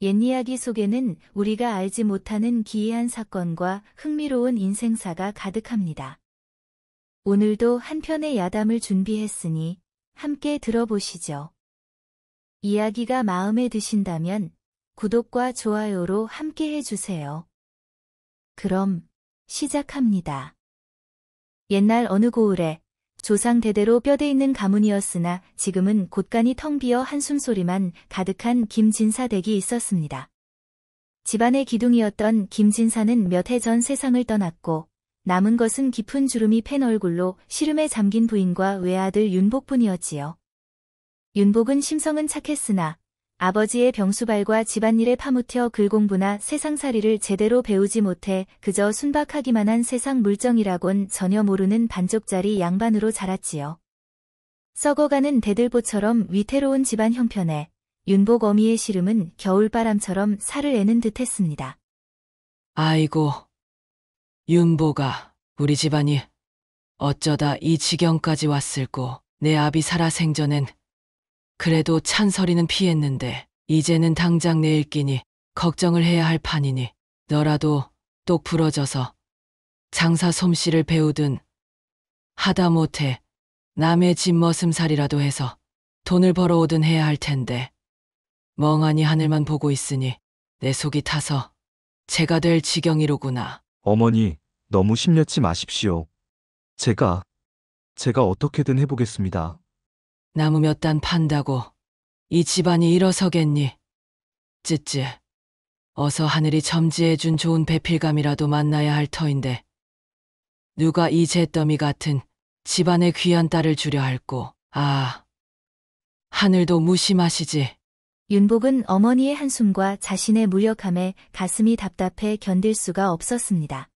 옛이야기 속에는 우리가 알지 못하는 기이한 사건과 흥미로운 인생사가 가득합니다. 오늘도 한 편의 야담을 준비했으니 함께 들어보시죠. 이야기가 마음에 드신다면 구독과 좋아요로 함께 해주세요. 그럼 시작합니다. 옛날 어느 고을에 조상 대대로 뼈대 있는 가문이었으나 지금은 곳간이 텅 비어 한숨소리만 가득한 김진사 댁이 있었습니다. 집안의 기둥이었던 김진사는 몇 해 전 세상을 떠났고 남은 것은 깊은 주름이 팬 얼굴로 시름에 잠긴 부인과 외아들 윤복뿐이었지요. 윤복은 심성은 착했으나 아버지의 병수발과 집안일에 파묻혀 글공부나 세상살이를 제대로 배우지 못해 그저 순박하기만 한 세상 물정이라곤 전혀 모르는 반쪽짜리 양반으로 자랐지요. 썩어가는 대들보처럼 위태로운 집안 형편에 윤복 어미의 시름은 겨울바람처럼 살을 애는 듯했습니다. 아이고, 윤복아, 우리 집안이 어쩌다 이 지경까지 왔을꼬. 내 아비 살아생전엔 그래도 찬설이는 피했는데 이제는 당장 내일 끼니 걱정을 해야 할 판이니 너라도 똑 부러져서 장사 솜씨를 배우든 하다못해 남의 집 머슴살이라도 해서 돈을 벌어오든 해야 할 텐데 멍하니 하늘만 보고 있으니 내 속이 타서 제가 될 지경이로구나. 어머니, 너무 심려치 마십시오. 제가 어떻게든 해보겠습니다. 나무 몇 단 판다고 이 집안이 일어서겠니? 찌찌, 어서 하늘이 점지해준 좋은 배필감이라도 만나야 할 터인데 누가 이 잿더미 같은 집안의 귀한 딸을 주려 할꼬. 아, 하늘도 무심하시지. 윤복은 어머니의 한숨과 자신의 무력함에 가슴이 답답해 견딜 수가 없었습니다.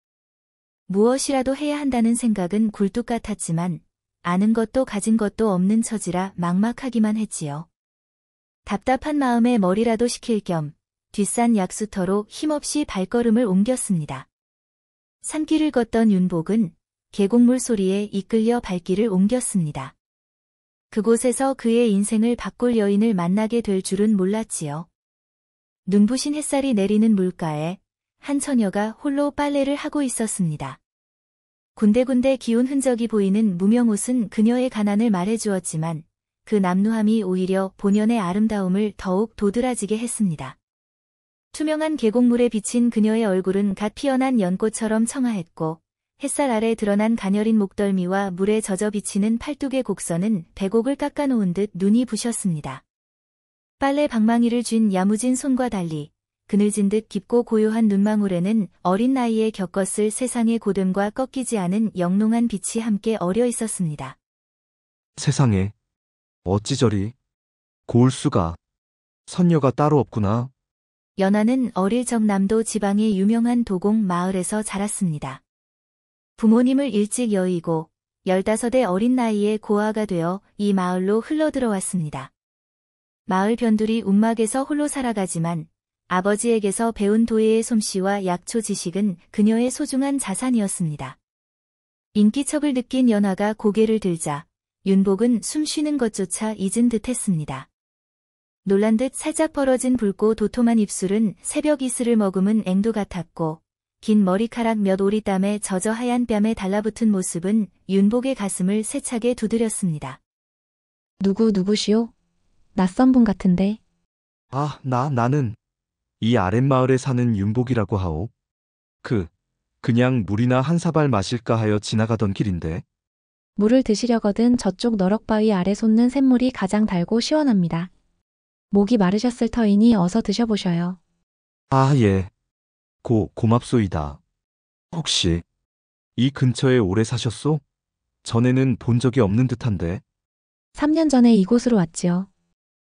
무엇이라도 해야 한다는 생각은 굴뚝 같았지만 아는 것도 가진 것도 없는 처지라 막막하기만 했지요. 답답한 마음에 머리라도 식힐 겸 뒷산 약수터로 힘없이 발걸음을 옮겼습니다. 산길을 걷던 윤복은 계곡물 소리에 이끌려 발길을 옮겼습니다. 그곳에서 그의 인생을 바꿀 여인을 만나게 될 줄은 몰랐지요. 눈부신 햇살이 내리는 물가에 한 처녀가 홀로 빨래를 하고 있었습니다. 군데군데 기운 흔적이 보이는 무명옷은 그녀의 가난을 말해주었지만 그 남루함이 오히려 본연의 아름다움을 더욱 도드라지게 했습니다. 투명한 계곡물에 비친 그녀의 얼굴은 갓 피어난 연꽃처럼 청아했고 햇살 아래 드러난 가녀린 목덜미와 물에 젖어 비치는 팔뚝의 곡선은 배곡을 깎아놓은 듯 눈이 부셨습니다. 빨래 방망이를 쥔 야무진 손과 달리 그늘진 듯 깊고 고요한 눈망울에는 어린 나이에 겪었을 세상의 고됨과 꺾이지 않은 영롱한 빛이 함께 어려 있었습니다. 세상에, 어찌 저리 고울 수가. 선녀가 따로 없구나. 연하는 어릴 적 남도 지방의 유명한 도공 마을에서 자랐습니다. 부모님을 일찍 여의고 15의 어린 나이에 고아가 되어 이 마을로 흘러들어왔습니다. 마을 변두리 움막에서 홀로 살아가지만 아버지에게서 배운 도예의 솜씨와 약초 지식은 그녀의 소중한 자산이었습니다. 인기척을 느낀 연하가 고개를 들자 윤복은 숨 쉬는 것조차 잊은 듯했습니다. 놀란 듯 살짝 벌어진 붉고 도톰한 입술은 새벽 이슬을 머금은 앵두 같았고 긴 머리카락 몇 오리 땀에 젖어 하얀 뺨에 달라붙은 모습은 윤복의 가슴을 세차게 두드렸습니다. 누구시오? 낯선 분 같은데. 아, 나는 이 아랫마을에 사는 윤복이라고 하오. 그냥 물이나 한 사발 마실까 하여 지나가던 길인데. 물을 드시려거든 저쪽 너럭바위 아래 솟는 샘물이 가장 달고 시원합니다. 목이 마르셨을 터이니 어서 드셔보셔요. 아, 예. 고맙소이다. 혹시 이 근처에 오래 사셨소? 전에는 본 적이 없는 듯한데. 3년 전에 이곳으로 왔지요.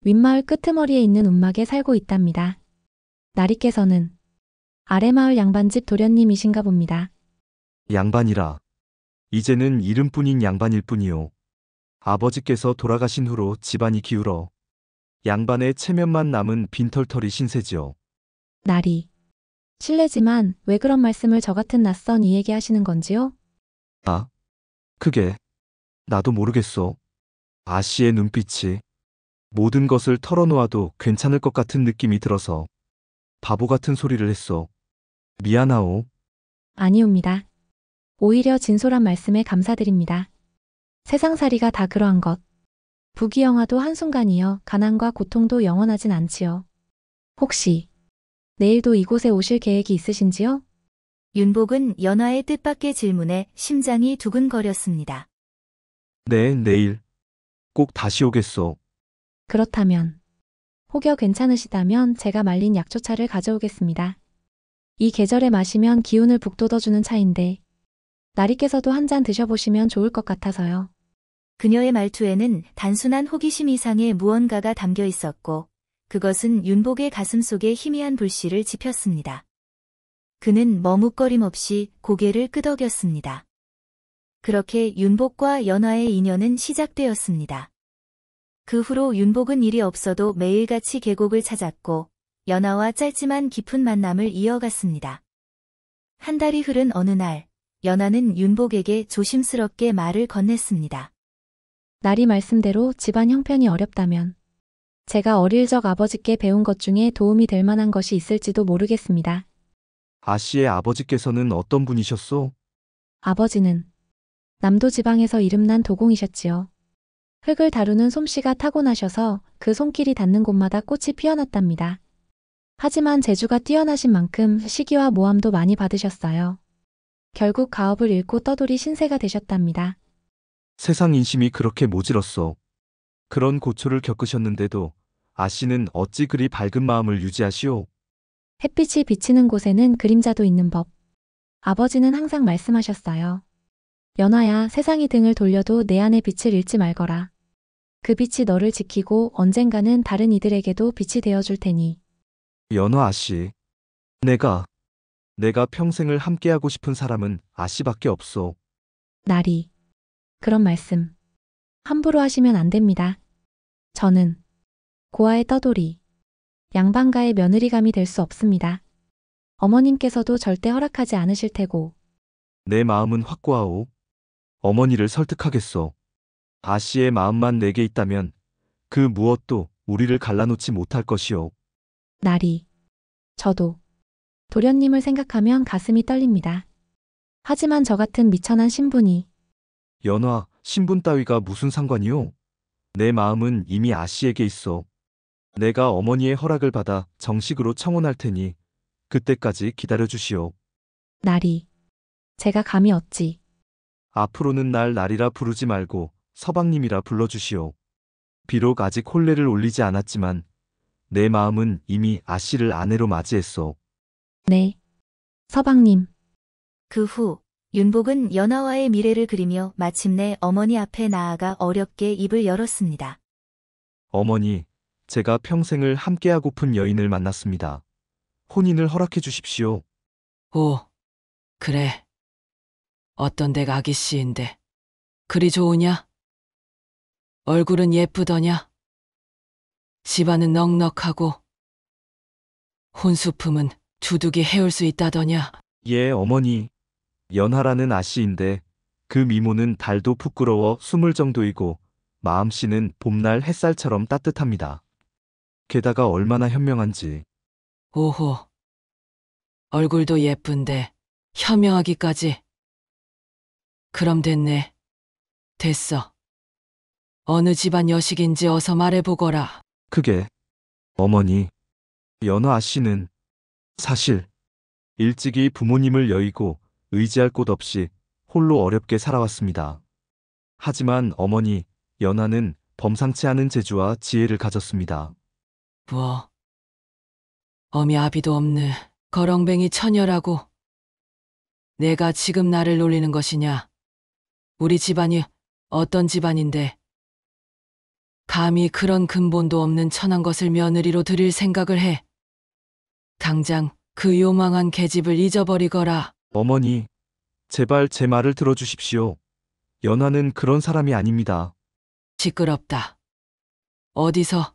윗마을 끄트머리에 있는 움막에 살고 있답니다. 나리께서는 아래마을 양반집 도련님이신가 봅니다. 양반이라. 이제는 이름뿐인 양반일 뿐이요. 아버지께서 돌아가신 후로 집안이 기울어 양반의 체면만 남은 빈털터리 신세지요. 나리. 실례지만 왜 그런 말씀을 저 같은 낯선 이에게 하시는 건지요? 아, 그게 나도 모르겠소. 아씨의 눈빛이 모든 것을 털어놓아도 괜찮을 것 같은 느낌이 들어서. 바보 같은 소리를 했어. 미안하오. 아니옵니다. 오히려 진솔한 말씀에 감사드립니다. 세상살이가 다 그러한 것. 부귀영화도 한순간이여 가난과 고통도 영원하진 않지요. 혹시 내일도 이곳에 오실 계획이 있으신지요? 윤복은 연화의 뜻밖의 질문에 심장이 두근거렸습니다. 네, 내일. 꼭 다시 오겠어. 그렇다면 혹여 괜찮으시다면 제가 말린 약초차를 가져오겠습니다. 이 계절에 마시면 기운을 북돋워주는 차인데 나리께서도 한 잔 드셔보시면 좋을 것 같아서요. 그녀의 말투에는 단순한 호기심 이상의 무언가가 담겨 있었고 그것은 윤복의 가슴 속에 희미한 불씨를 지폈습니다. 그는 머뭇거림 없이 고개를 끄덕였습니다. 그렇게 윤복과 연화의 인연은 시작되었습니다. 그 후로 윤복은 일이 없어도 매일같이 계곡을 찾았고 연화와 짧지만 깊은 만남을 이어갔습니다. 한 달이 흐른 어느 날, 연화는 윤복에게 조심스럽게 말을 건넸습니다. 나리 말씀대로 집안 형편이 어렵다면 제가 어릴 적 아버지께 배운 것 중에 도움이 될 만한 것이 있을지도 모르겠습니다. 아씨의 아버지께서는 어떤 분이셨소? 아버지는 남도 지방에서 이름난 도공이셨지요. 흙을 다루는 솜씨가 타고나셔서 그 손길이 닿는 곳마다 꽃이 피어났답니다. 하지만 재주가 뛰어나신 만큼 시기와 모함도 많이 받으셨어요. 결국 가업을 잃고 떠돌이 신세가 되셨답니다. 세상 인심이 그렇게 모질었어. 그런 고초를 겪으셨는데도 아씨는 어찌 그리 밝은 마음을 유지하시오? 햇빛이 비치는 곳에는 그림자도 있는 법. 아버지는 항상 말씀하셨어요. 연화야, 세상이 등을 돌려도 내 안의 빛을 잃지 말거라. 그 빛이 너를 지키고 언젠가는 다른 이들에게도 빛이 되어줄 테니. 연화 아씨. 내가 평생을 함께하고 싶은 사람은 아씨밖에 없어. 나리. 그런 말씀. 함부로 하시면 안 됩니다. 저는 고아의 떠돌이, 양반가의 며느리감이 될 수 없습니다. 어머님께서도 절대 허락하지 않으실 테고. 내 마음은 확고하오. 어머니를 설득하겠어. 아씨의 마음만 내게 있다면 그 무엇도 우리를 갈라놓지 못할 것이오. 나리. 저도 도련님을 생각하면 가슴이 떨립니다. 하지만 저 같은 미천한 신분이 연화, 신분 따위가 무슨 상관이오? 내 마음은 이미 아씨에게 있어. 내가 어머니의 허락을 받아 정식으로 청혼할 테니 그때까지 기다려 주시오. 나리. 제가 감히 어찌. 앞으로는 날 나리라 부르지 말고 서방님이라 불러주시오. 비록 아직 혼례를 올리지 않았지만 내 마음은 이미 아씨를 아내로 맞이했어. 네. 서방님. 그 후 윤복은 연화와의 미래를 그리며 마침내 어머니 앞에 나아가 어렵게 입을 열었습니다. 어머니, 제가 평생을 함께하고픈 여인을 만났습니다. 혼인을 허락해 주십시오. 오, 그래. 어떤 데가 아기씨인데 그리 좋으냐? 얼굴은 예쁘더냐? 집안은 넉넉하고 혼수품은 두둑이 해올 수 있다더냐? 예, 어머니. 연하라는 아씨인데 그 미모는 달도 부끄러워 스물 정도이고 마음씨는 봄날 햇살처럼 따뜻합니다. 게다가 얼마나 현명한지. 오호. 얼굴도 예쁜데 현명하기까지. 그럼 됐네. 됐어. 어느 집안 여식인지 어서 말해보거라. 그게 어머니, 연하 아씨는 사실 일찍이 부모님을 여의고 의지할 곳 없이 홀로 어렵게 살아왔습니다. 하지만 어머니, 연하는 범상치 않은 재주와 지혜를 가졌습니다. 뭐, 어미 아비도 없는 거렁뱅이 처녀라고. 내가 지금 나를 놀리는 것이냐? 우리 집안이 어떤 집안인데 감히 그런 근본도 없는 천한 것을 며느리로 들일 생각을 해. 당장 그 요망한 계집을 잊어버리거라. 어머니, 제발 제 말을 들어주십시오. 연하는 그런 사람이 아닙니다. 시끄럽다. 어디서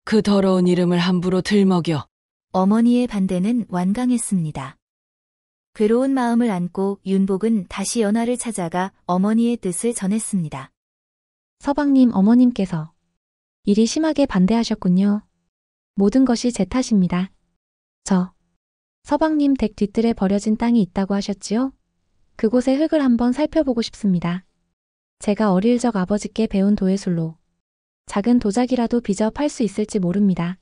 그 더러운 이름을 함부로 들먹여. 어머니의 반대는 완강했습니다. 괴로운 마음을 안고 윤복은 다시 연화를 찾아가 어머니의 뜻을 전했습니다. 서방님 어머님께서 일이 심하게 반대하셨군요. 모든 것이 제 탓입니다. 서방님 댁 뒤뜰에 버려진 땅이 있다고 하셨지요? 그곳의 흙을 한번 살펴보고 싶습니다. 제가 어릴 적 아버지께 배운 도예술로 작은 도자기라도 빚어 팔 수 있을지 모릅니다.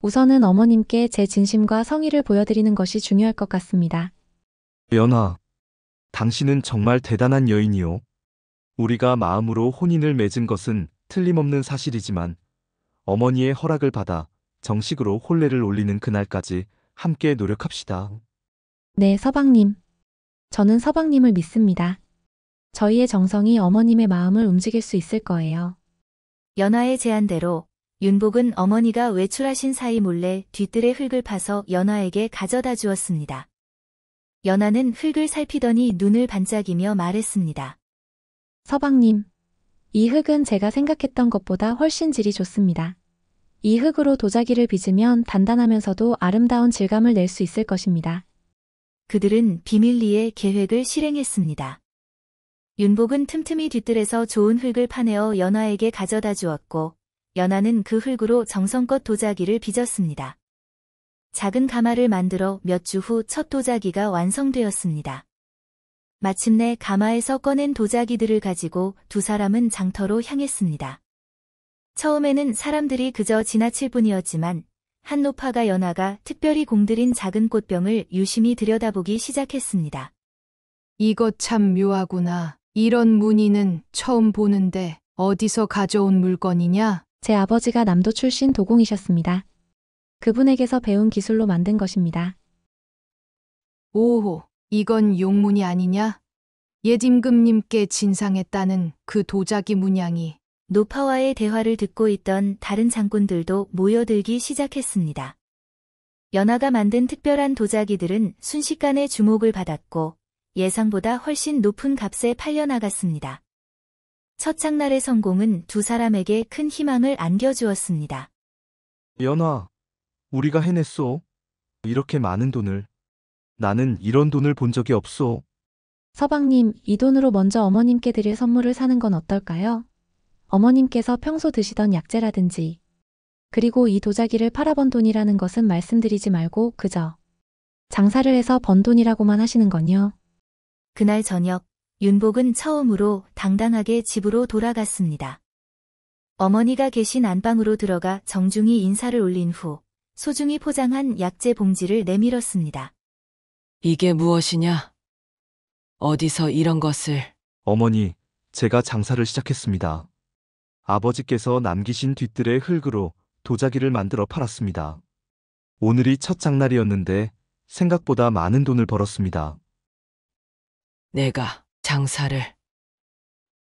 우선은 어머님께 제 진심과 성의를 보여드리는 것이 중요할 것 같습니다. 연아, 당신은 정말 대단한 여인이요. 우리가 마음으로 혼인을 맺은 것은 틀림없는 사실이지만 어머니의 허락을 받아 정식으로 혼례를 올리는 그날까지 함께 노력합시다. 네, 서방님. 저는 서방님을 믿습니다. 저희의 정성이 어머님의 마음을 움직일 수 있을 거예요. 연화의 제안대로 윤복은 어머니가 외출하신 사이 몰래 뒤뜰의 흙을 파서 연화에게 가져다 주었습니다. 연화는 흙을 살피더니 눈을 반짝이며 말했습니다. 서방님, 이 흙은 제가 생각했던 것보다 훨씬 질이 좋습니다. 이 흙으로 도자기를 빚으면 단단하면서도 아름다운 질감을 낼 수 있을 것입니다. 그들은 비밀리에 계획을 실행했습니다. 윤복은 틈틈이 뒤뜰에서 좋은 흙을 파내어 연화에게 가져다 주었고, 연화는 그 흙으로 정성껏 도자기를 빚었습니다. 작은 가마를 만들어 몇 주 후 첫 도자기가 완성되었습니다. 마침내 가마에서 꺼낸 도자기들을 가지고 두 사람은 장터로 향했습니다. 처음에는 사람들이 그저 지나칠 뿐이었지만 한노파가 연화가 특별히 공들인 작은 꽃병을 유심히 들여다보기 시작했습니다. 이것 참 묘하구나. 이런 무늬는 처음 보는데 어디서 가져온 물건이냐? 제 아버지가 남도 출신 도공이셨습니다. 그분에게서 배운 기술로 만든 것입니다. 오호, 이건 용문이 아니냐? 옛 임금님께 진상했다는 그 도자기 문양이. 노파와의 대화를 듣고 있던 다른 장군들도 모여들기 시작했습니다. 연화가 만든 특별한 도자기들은 순식간에 주목을 받았고 예상보다 훨씬 높은 값에 팔려나갔습니다. 첫 장날의 성공은 두 사람에게 큰 희망을 안겨주었습니다. 연아, 우리가 해냈소. 이렇게 많은 돈을. 나는 이런 돈을 본 적이 없소. 서방님, 이 돈으로 먼저 어머님께 드릴 선물을 사는 건 어떨까요? 어머님께서 평소 드시던 약재라든지. 그리고 이 도자기를 팔아번 돈이라는 것은 말씀드리지 말고 그저 장사를 해서 번 돈이라고만 하시는 건요. 그날 저녁, 윤복은 처음으로 당당하게 집으로 돌아갔습니다. 어머니가 계신 안방으로 들어가 정중히 인사를 올린 후 소중히 포장한 약재 봉지를 내밀었습니다. 이게 무엇이냐? 어디서 이런 것을? 어머니, 제가 장사를 시작했습니다. 아버지께서 남기신 뒤뜰의 흙으로 도자기를 만들어 팔았습니다. 오늘이 첫 장날이었는데 생각보다 많은 돈을 벌었습니다. 내가 장사를.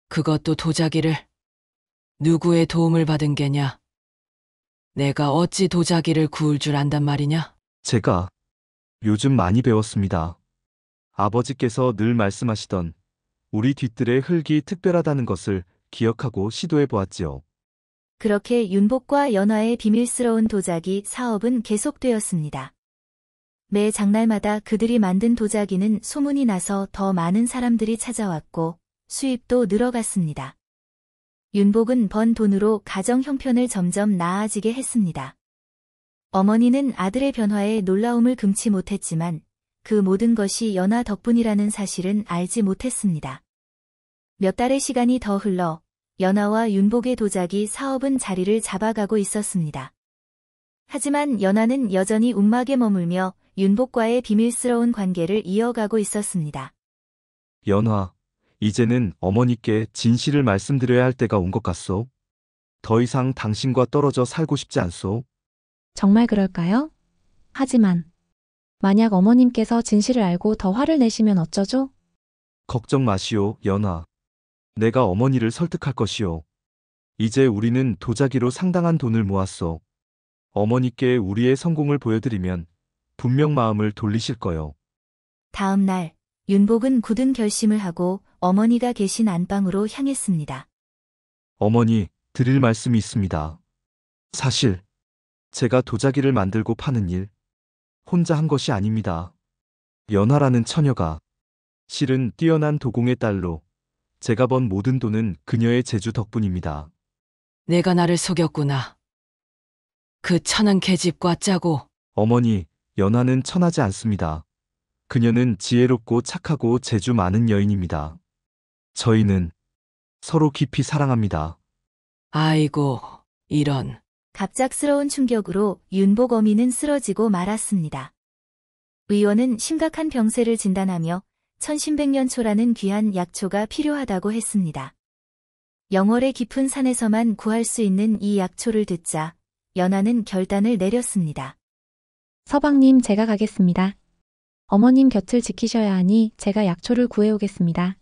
그것도 도자기를. 누구의 도움을 받은 게냐? 내가 어찌 도자기를 구울 줄 안단 말이냐? 제가 요즘 많이 배웠습니다. 아버지께서 늘 말씀하시던 우리 뒤뜰의 흙이 특별하다는 것을 기억하고 시도해 보았지요. 그렇게 윤복과 연화의 비밀스러운 도자기 사업은 계속되었습니다. 매 장날마다 그들이 만든 도자기는 소문이 나서 더 많은 사람들이 찾아왔고 수입도 늘어갔습니다. 윤복은 번 돈으로 가정 형편을 점점 나아지게 했습니다. 어머니는 아들의 변화에 놀라움을 금치 못했지만 그 모든 것이 연화 덕분이라는 사실은 알지 못했습니다. 몇 달의 시간이 더 흘러 연화와 윤복의 도자기 사업은 자리를 잡아가고 있었습니다. 하지만 연화는 여전히 움막에 머물며 윤복과의 비밀스러운 관계를 이어가고 있었습니다. 연화, 이제는 어머니께 진실을 말씀드려야 할 때가 온 것 같소. 더 이상 당신과 떨어져 살고 싶지 않소. 정말 그럴까요? 하지만 만약 어머님께서 진실을 알고 더 화를 내시면 어쩌죠? 걱정 마시오, 연화. 내가 어머니를 설득할 것이오. 이제 우리는 도자기로 상당한 돈을 모았소. 어머니께 우리의 성공을 보여드리면 분명 마음을 돌리실 거요. 다음 날, 윤복은 굳은 결심을 하고 어머니가 계신 안방으로 향했습니다. 어머니, 드릴 말씀이 있습니다. 사실 제가 도자기를 만들고 파는 일 혼자 한 것이 아닙니다. 연화라는 처녀가 실은 뛰어난 도공의 딸로 제가 번 모든 돈은 그녀의 재주 덕분입니다. 내가 나를 속였구나. 그 천한 계집과 짜고. 어머니, 연하는 천하지 않습니다. 그녀는 지혜롭고 착하고 재주 많은 여인입니다. 저희는 서로 깊이 사랑합니다. 아이고, 이런. 갑작스러운 충격으로 윤복 어미는 쓰러지고 말았습니다. 의원은 심각한 병세를 진단하며 천신백년초라는 귀한 약초가 필요하다고 했습니다. 영월의 깊은 산에서만 구할 수 있는 이 약초를 듣자 연하는 결단을 내렸습니다. 서방님, 제가 가겠습니다. 어머님 곁을 지키셔야 하니 제가 약초를 구해오겠습니다.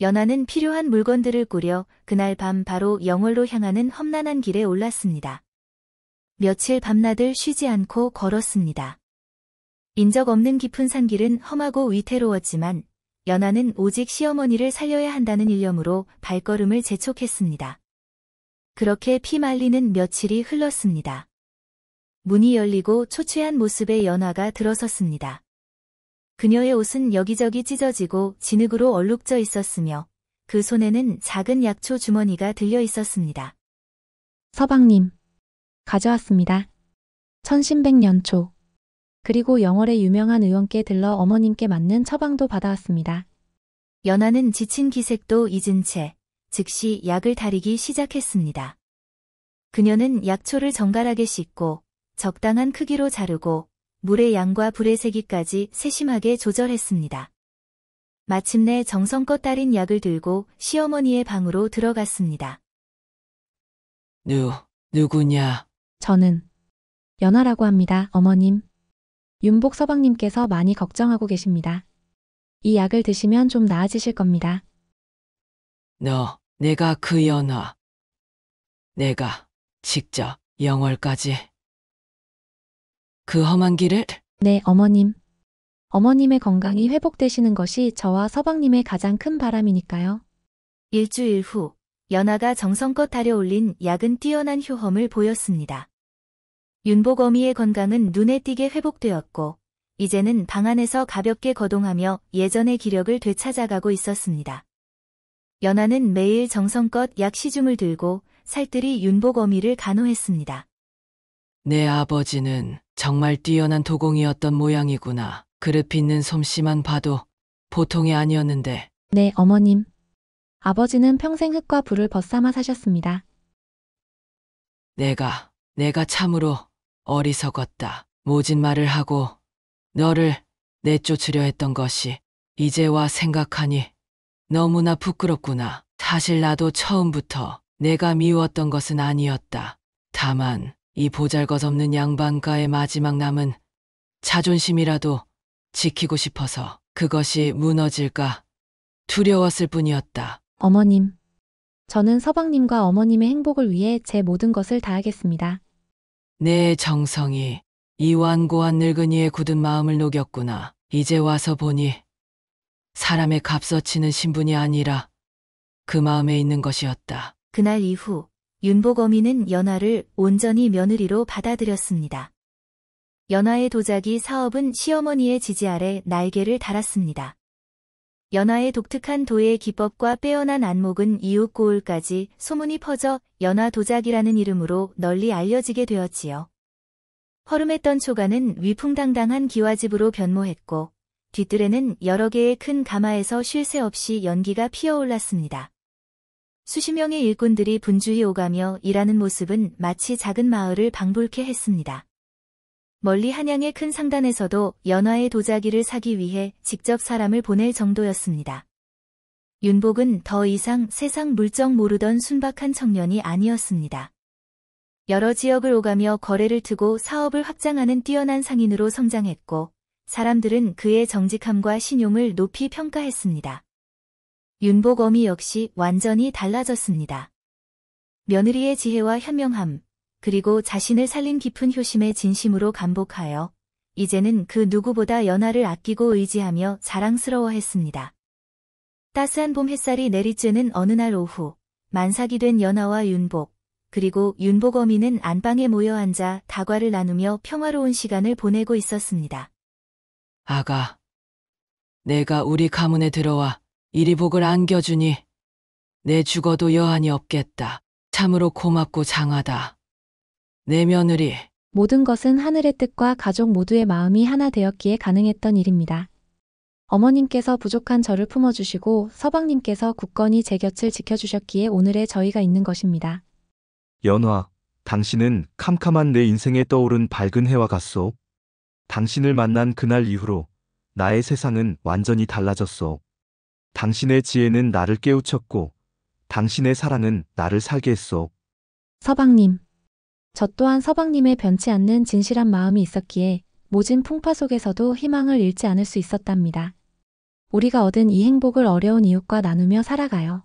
연하는 필요한 물건들을 꾸려 그날 밤 바로 영월로 향하는 험난한 길에 올랐습니다. 며칠 밤낮을 쉬지 않고 걸었습니다. 인적 없는 깊은 산길은 험하고 위태로웠지만 연하는 오직 시어머니를 살려야 한다는 일념으로 발걸음을 재촉했습니다. 그렇게 피 말리는 며칠이 흘렀습니다. 문이 열리고 초췌한 모습의 연하가 들어섰습니다. 그녀의 옷은 여기저기 찢어지고 진흙으로 얼룩져 있었으며 그 손에는 작은 약초 주머니가 들려 있었습니다. 서방님, 가져왔습니다. 천신백년초. 그리고 영월의 유명한 의원께 들러 어머님께 맞는 처방도 받아왔습니다. 연하는 지친 기색도 잊은 채 즉시 약을 다리기 시작했습니다. 그녀는 약초를 정갈하게 씻고 적당한 크기로 자르고 물의 양과 불의 세기까지 세심하게 조절했습니다. 마침내 정성껏 따린 약을 들고 시어머니의 방으로 들어갔습니다. 누구냐? 저는 연하라고 합니다, 어머님. 윤복 서방님께서 많이 걱정하고 계십니다. 이 약을 드시면 좀 나아지실 겁니다. 내가 그 연하. 내가 직접 영월까지 그 험한 길을? 네, 어머님. 어머님의 건강이 회복되시는 것이 저와 서방님의 가장 큰 바람이니까요. 일주일 후 연하가 정성껏 달여올린 약은 뛰어난 효험을 보였습니다. 윤복 어미의 건강은 눈에 띄게 회복되었고 이제는 방 안에서 가볍게 거동하며 예전의 기력을 되찾아가고 있었습니다. 연하는 매일 정성껏 약 시중을 들고 살뜰히 윤복 어미를 간호했습니다. 내 아버지는 정말 뛰어난 도공이었던 모양이구나. 그릇 빚는 솜씨만 봐도 보통이 아니었는데. 네, 어머님. 아버지는 평생 흙과 불을 벗삼아 사셨습니다. 내가 참으로 어리석었다. 모진 말을 하고 너를 내쫓으려 했던 것이 이제와 생각하니 너무나 부끄럽구나. 사실 나도 처음부터 내가 미웠던 것은 아니었다. 다만 이 보잘것없는 양반가의 마지막 남은 자존심이라도 지키고 싶어서 그것이 무너질까 두려웠을 뿐이었다. 어머님. 저는 서방님과 어머님의 행복을 위해 제 모든 것을 다하겠습니다. 내 정성이 이 완고한 늙은이의 굳은 마음을 녹였구나. 이제 와서 보니 사람의 값어치는 신분이 아니라 그 마음에 있는 것이었다. 그날 이후 윤복 어미는 연하를 온전히 며느리로 받아들였습니다. 연하의 도자기 사업은 시어머니의 지지 아래 날개를 달았습니다. 연하의 독특한 도예의 기법과 빼어난 안목은 이웃 고을까지 소문이 퍼져 연하 도자기라는 이름으로 널리 알려지게 되었지요. 허름했던 초가는 위풍당당한 기와집으로 변모했고 뒤뜰에는 여러 개의 큰 가마에서 쉴 새 없이 연기가 피어올랐습니다. 수십 명의 일꾼들이 분주히 오가며 일하는 모습은 마치 작은 마을을 방불케 했습니다. 멀리 한양의 큰 상단에서도 연하의 도자기를 사기 위해 직접 사람을 보낼 정도였습니다. 윤복은 더 이상 세상 물정 모르던 순박한 청년이 아니었습니다. 여러 지역을 오가며 거래를 트고 사업을 확장하는 뛰어난 상인으로 성장했고 사람들은 그의 정직함과 신용을 높이 평가했습니다. 윤복 어미 역시 완전히 달라졌습니다. 며느리의 지혜와 현명함, 그리고 자신을 살린 깊은 효심의 진심으로 감복하여 이제는 그 누구보다 연하를 아끼고 의지하며 자랑스러워했습니다. 따스한 봄 햇살이 내리쬐는 어느 날 오후, 만삭이 된 연하와 윤복, 그리고 윤복 어미는 안방에 모여 앉아 다과를 나누며 평화로운 시간을 보내고 있었습니다. 아가, 내가 우리 가문에 들어와 이리 복을 안겨주니 내 죽어도 여한이 없겠다. 참으로 고맙고 장하다. 내 며느리 모든 것은 하늘의 뜻과 가족 모두의 마음이 하나 되었기에 가능했던 일입니다. 어머님께서 부족한 저를 품어주시고 서방님께서 굳건히 제 곁을 지켜주셨기에 오늘의 저희가 있는 것입니다. 연화, 당신은 캄캄한 내 인생에 떠오른 밝은 해와 같소. 당신을 만난 그날 이후로 나의 세상은 완전히 달라졌소. 당신의 지혜는 나를 깨우쳤고 당신의 사랑은 나를 살게 했소. 서방님. 저 또한 서방님의 변치 않는 진실한 마음이 있었기에 모진 풍파 속에서도 희망을 잃지 않을 수 있었답니다. 우리가 얻은 이 행복을 어려운 이웃과 나누며 살아가요.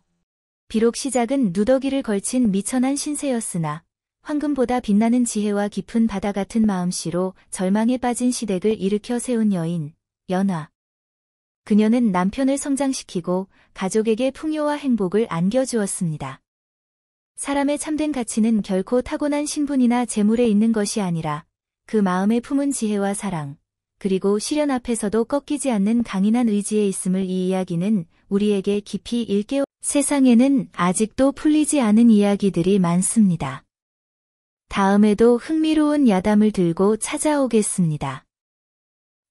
비록 시작은 누더기를 걸친 미천한 신세였으나 황금보다 빛나는 지혜와 깊은 바다 같은 마음씨로 절망에 빠진 시댁을 일으켜 세운 여인, 연화. 그녀는 남편을 성장시키고 가족에게 풍요와 행복을 안겨주었습니다. 사람의 참된 가치는 결코 타고난 신분이나 재물에 있는 것이 아니라 그 마음에 품은 지혜와 사랑, 그리고 시련 앞에서도 꺾이지 않는 강인한 의지에 있음을 이 이야기는 우리에게 깊이 일깨워. 세상에는 아직도 풀리지 않은 이야기들이 많습니다. 다음에도 흥미로운 야담을 들고 찾아오겠습니다.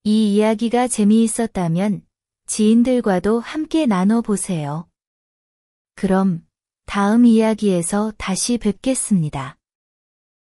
이 이야기가 재미있었다면 지인들과도 함께 나눠보세요. 그럼 다음 이야기에서 다시 뵙겠습니다.